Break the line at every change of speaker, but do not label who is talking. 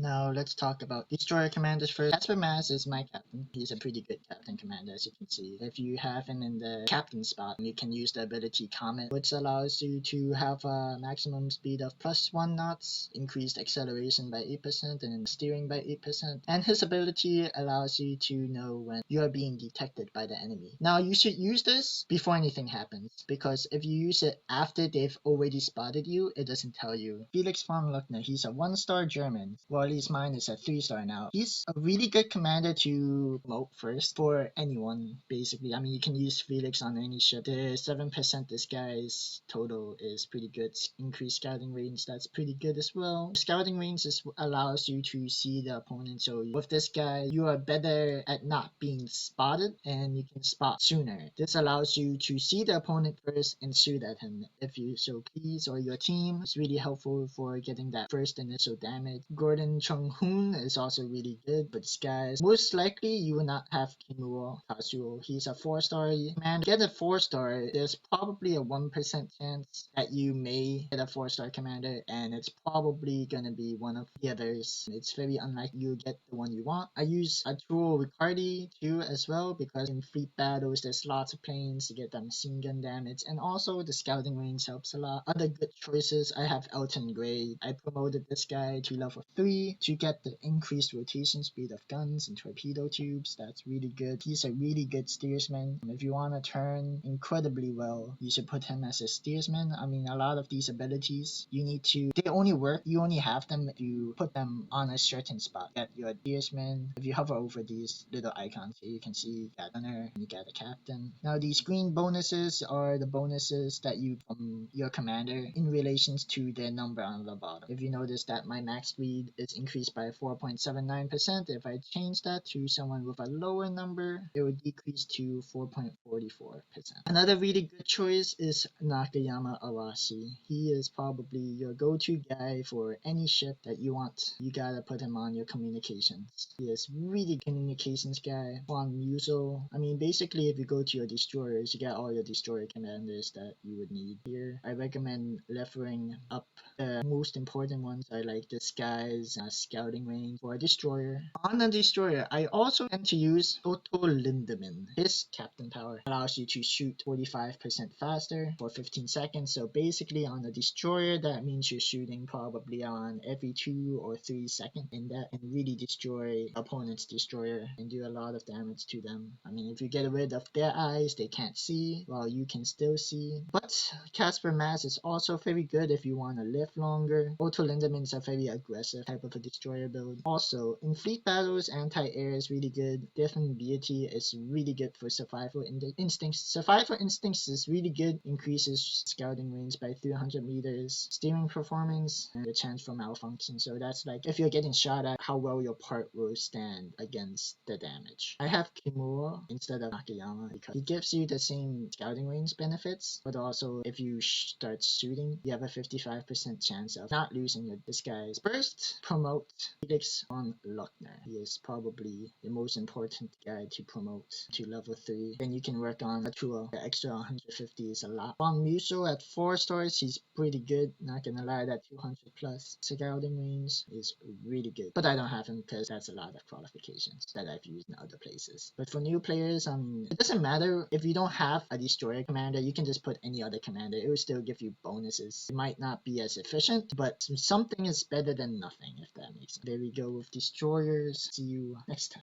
Now let's talk about destroyer commanders first. Casper Mas is my captain. He's a pretty good captain commander, as you can see. If you have him in the captain spot, you can use the ability Comet, which allows you to have a maximum speed of +1 knots, increased acceleration by 8%, and steering by 8%. And his ability allows you to know when you are being detected by the enemy. Now you should use this before anything happens, because if you use it after they've already spotted you, it doesn't tell you. Felix von Luckner, he's a 1-star German. Well, at least mine is a 3-star now. He's a really good commander to promote first for anyone, basically. I mean, you can use Felix on any ship. The 7% this guy's total is pretty good. Increased scouting range, that's pretty good as well. Scouting range allows you to see the opponent. So with this guy, you are better at not being spotted and you can spot sooner. This allows you to see the opponent first and shoot at him if you so please, or your team. It's really helpful for getting that first initial damage. Gordon Chung-hoon is also really good, but this guy's most likely you will not have Kimura Kazuo. He's a 4-star commander. Get a 4-star, there's probably a 1% chance that you may get a 4-star commander, and it's probably gonna be one of the others. It's very unlikely you get the one you want. I use Arturo Riccardi too as well, because in fleet battles there's lots of planes to get that machine gun damage, and also the scouting range helps a lot. Other good choices, I have Elton Gray. I promoted this guy to level 3 to get the increased rotation speed of guns and torpedo tubes. That's really good. He's a really good steersman. If you want to turn incredibly well, you should put him as a steersman. I mean, a lot of these abilities, they only work, you only have them if you put them on a certain spot. Get your steersman. If you hover over these little icons here, you can see you got gunner and you got a captain. Now these green bonuses are the bonuses that you from your commander in relations to their number on the bottom. If you notice that my max speed is increased by 4.79%, if I change that to someone with a lower number, it would decrease to 4.44%. Another really good choice is Nakayama Arashi. He is probably your go-to guy for any ship that you want. You gotta put him on your communications. He is really communications guy. Von Muso. I mean, basically, if you go to your destroyers, you get all your destroyer commanders that you would need here. I recommend leveling up the most important ones are like the skies, scouting range for a destroyer. On a destroyer, I also tend to use Otto Lindemann. His captain power allows you to shoot 45% faster for 15 seconds. So basically on a destroyer, that means you're shooting probably on every 2 or 3 seconds, and that can really destroy opponent's destroyer and do a lot of damage to them. I mean, if you get rid of their eyes, they can't see, while you can still see. But Casper Mas is also very good if you want to live longer. Otto Lindemann is a very aggressive type of a destroyer build. Also, in fleet battles, anti-air is really good. Different Deity is really good for survival instincts. Survival instincts is really good. Increases scouting range by 300 meters. Steering performance and the chance for malfunction. So that's like if you're getting shot at, how well your part will stand against the damage. I have Kimura instead of Nakayama because he gives you the same scouting range benefits, but also if you start shooting, you have a 55% chance of not losing your disguise. First, promote Felix von Luckner. He is probably the most important guy to promote to level 3. Then you can work on Arturo. The extra 150 is a lot. Von Muso at 4 stars, he's pretty good. Not gonna lie, that 200 plus scouting range is really good. But I don't have him because that's a lot of qualifications that I've used in other places. But for new players, it doesn't matter if you don't have a destroyer commander, you can just put any other commander. It will still give you bonuses. It might not be as efficient, but something is better than nothing, if that makes sense. There we go with destroyers. See you next time.